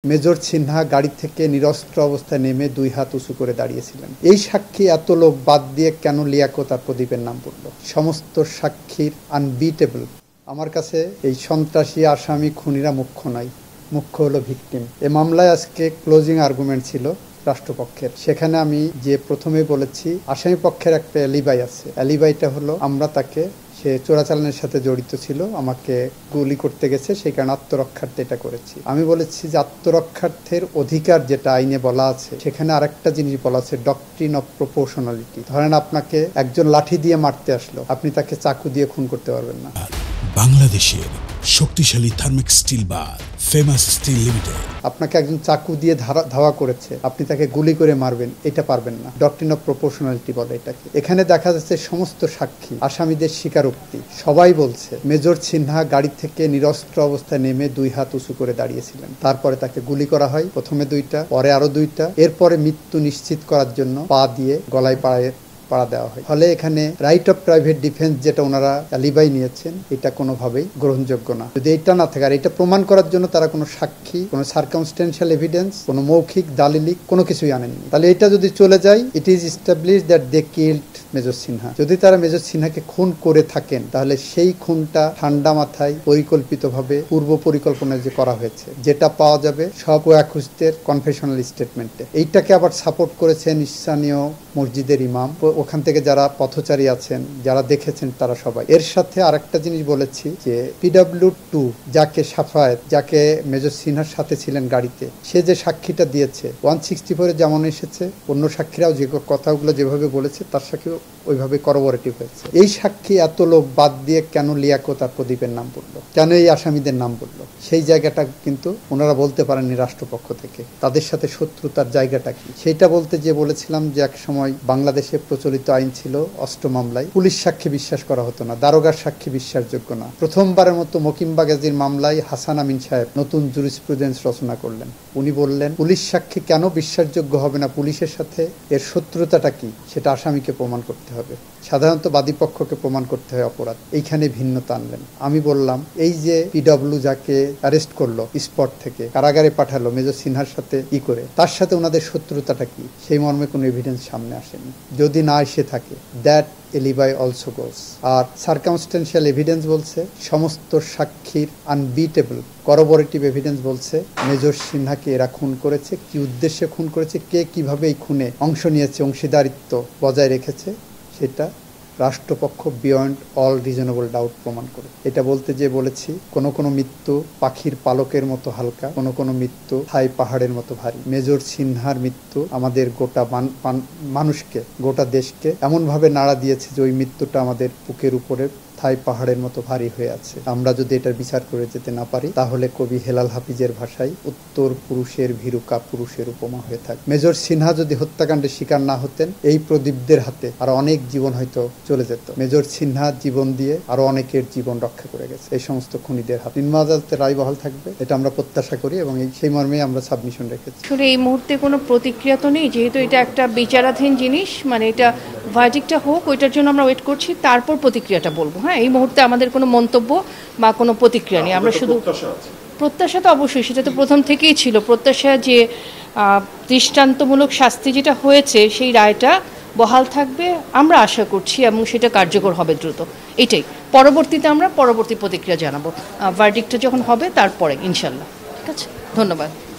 Major Sinha গাড়ি থেকে নিরস্ত্র অবস্থায় নেমে দুই হাত উঁচু করে দাঁড়িয়েছিলেন। এই সাক্ষী এত লোক বাদ দিয়ে কেন লিয়াকত আর প্রদীপের নাম পড়ল? সমস্ত সাক্ষীর আনবিটেবল। আমার কাছে এই সন্ত্রাসী আসামি খুনিরা মুখ্য নয়, মুখ্য হলো ভিকটিম। এ মামলায় আজকে ক্লোজিং আর্গুমেন্ট ছিল রাষ্ট্রপক্ষের। সেখানে আমি যে প্রথমেই বলেছি আসামি পক্ষের একটা অ্যালিবাই আছে। অ্যালিবাইটা হলো আমরা তাকে সে চোরাচালানের সাথে জড়িত ছিল, আমাকে গুলি করতে গেছে, সেই কারণে আত্মরক্ষার্থে এটা করেছি। আমি বলেছি যে আত্মরক্ষার্থের অধিকার যেটা আইনে বলা আছে সেখানে আরেকটা জিনিস বলা আছে, ডক্ট্রিন অফ প্রপোর্শনালিটি। ধরেন আপনাকে একজন লাঠি দিয়ে মারতে আসলো, আপনি তাকে চাকু দিয়ে খুন করতে পারবেন না। বাংলাদেশের শক্তিশালী থার্মিক স্টিল বার ফেমাস স্টিল লিমিটেড আপনাকে একজন চাকু দিয়ে ধাওয়া করেছে, আপনি তাকে গুলি করে মারবেন, এটা পারবেন না। ডক্ট্রিন অফ প্রপোর্শনালিটি বলে এটাকে। এখানে দেখা যাচ্ছে সমস্ত সাক্ষী, আসামিদের স্বীকারোক্তি, সবাই বলছে মেজর সিনহা গাড়ি থেকে নিরস্ত্র অবস্থায় নেমে দুই হাত উঁচু করে দাঁড়িয়েছিলেন। তারপরে তাকে গুলি করা হয়, প্রথমে দুইটা, পরে আরো দুইটা, এরপরে মৃত্যু নিশ্চিত করার জন্য পা দিয়ে গলায় পাড়া দেওয়া হয়। ফলে এখানে রাইট অফ প্রাইভেট ডিফেন্স যেটা ওনারা অ্যালিবাই নিয়েছেন এটা কোনোভাবেই গ্রহণযোগ্য না। যদি এটা না থাকে, আর এটা প্রমাণ করার জন্য তারা কোনো সাক্ষী, কোনো সার্কামস্টেন্সিয়াল এভিডেন্স, কোনো মৌখিক দালিলিক কোনো কিছুই আনেননি। তাহলে এটা যদি চলে যায়, it is established that they killed major Sinha. যদি তারা মেজর সিনহাকে খুন করে থাকেন তাহলে সেই খুনটা ঠান্ডা মাথায় পরিকল্পিতভাবে পূর্ব পরিকল্পনায় যে করা হয়েছে, যেটা পাওয়া যাবে সব ওয়াকুস্তের কনফেশনাল স্টেটমেন্টে। এইটাকে আবার সাপোর্ট করেছেন স্থানীয় মসজিদের ইমাম, ওখান থেকে যারা পথচারী আছেন, যারা দেখেছেন তারা সবাই। এর সাথে আরেকটা জিনিস বলেছি যে PW2 যাকে সাফায়েত, যাকে মেজর সিনহার সাথে ছিলেন গাড়িতে, সে যে সাক্ষীটা দিয়েছে 164 যেমন এসেছে, অন্য সাক্ষীরাও যে কথাগুলো যেভাবে বলেছে তার সাক্ষী ওইভাবে করবোরেটিভ হয়েছে। এই সাক্ষী এত লোক বাদ দিয়ে কেন লিয়াকত আর প্রদীপের নাম পড়লো, কেন এই আসামিদের নাম পড়লো, সেই জায়গাটা কিন্তু ওনারা বলতে পারেননি রাষ্ট্রপক্ষ থেকে। তাদের সাথে শত্রুতার জায়গাটা কি সেইটা বলতে যে বলেছিলাম যে এক সময় বাংলাদেশে প্রচলিত আইন ছিল অষ্ট মামলায় পুলিশ সাক্ষী বিশ্বাস করা হতো না, দারোগার সাক্ষী বিশ্বাসযোগ্য না। প্রথমবারের মতো মকিম্বা গাজীর মামলায় হাসান আমিন সাহেব নতুন জুরিসপ্রুডেন্স রচনা করলেন। উনি বললেন পুলিশ সাক্ষী কেন বিশ্বাসযোগ্য হবে না, পুলিশের সাথে এর শত্রুতাটা কি সেটা আসামিকে প্রমাণ করতে হবে। সাধারণত বাদীপক্ষকে প্রমাণ করতে হয় অপরাধ, এইখানে ভিন্নতা আনলেন। আমি বললাম এই যে PW যাকে অ্যারেস্ট করলো, স্পট থেকে কারাগারে পাঠালো মেজর সিনহার সাথে করে, তার সাথে ওনাদের শত্রুতাটা কি, সেই মর্মে কোনো এভিডেন্স সামনে আসেনি। যদি না এসে থাকে, দ্যাট এলিবাই অলসো গোস। আর সার্কামস্টেন্সিয়াল এভিডেন্স বলছে সমস্ত সাক্ষীর আনবিটেবল। করবোরেটিভ এভিডেন্স বলছে মেজর সিনহাকে এরা খুন করেছে, কি উদ্দেশ্যে খুন করেছে, কে কিভাবে এই খুনে অংশ নিয়েছে, অংশীদারিত্ব বজায় রেখেছে, সেটা রাষ্ট্রপক্ষ বিয়ন্ড অল রিজনেবল ডাউট প্রমাণ করে। এটা বলতে যে বলেছি কোনো মৃত্যু পাখির পালকের মতো হালকা, কোনো মৃত্যু থাই পাহাড়ের মতো ভারী। মেজর সিনহার মৃত্যু আমাদের গোটা মানুষকে, গোটা দেশকে এমনভাবে নাড়া দিয়েছে যে ওই মৃত্যুটা আমাদের বুকের উপরে থাই পাহাড়ের মতো ভারী হয়ে আছে। আমরা যদি এটার বিচার করে যেতে না পারি তাহলে কবি হেলাল হাফিজের ভাষায় উত্তর পুরুষের ভীরুকা পুরুষের উপমা হয়ে থাকে। মেজর সিনহা যদি হত্যাকাণ্ডের শিকার না হতেন, এই প্রদীপদের হাতে আরো অনেক জীবন হয়তো চলে যেত। মেজর সিনহা জীবন দিয়ে আরো অনেকের জীবন রক্ষা করে গেছে এই সমস্ত খুনিদের হাতে। নিম্ন আদালতের রায় বহাল থাকবে, এটা আমরা প্রত্যাশা করি এবং সেই মর্মে আমরা সাবমিশন রেখেছি। আসলে এই মুহূর্তে কোনো প্রতিক্রিয়া তো নেই, যেহেতু এটা একটা বিচারাধীন জিনিস, মানে এটা ভার্ডিক্টটা হোক, ওইটার জন্য আমরা ওয়েট করছি, তারপর প্রতিক্রিয়াটা বলবো। হ্যাঁ, এই মুহূর্তে আমাদের কোনো মন্তব্য বা কোনো প্রতিক্রিয়া নেই। আমরা শুধু প্রত্যাশা তো অবশ্যই, সেটা তো প্রথম থেকেই ছিল প্রত্যাশা, যে দৃষ্টান্তমূলক শাস্তি যেটা হয়েছে সেই রায়টা বহাল থাকবে আমরা আশা করছি, এবং সেটা কার্যকর হবে দ্রুত। এটাই পরবর্তীতে আমরা পরবর্তী প্রতিক্রিয়া জানাবো, ভার্ডিক্টটা যখন হবে তারপরে ইনশাল্লাহ। ঠিক আছে, ধন্যবাদ।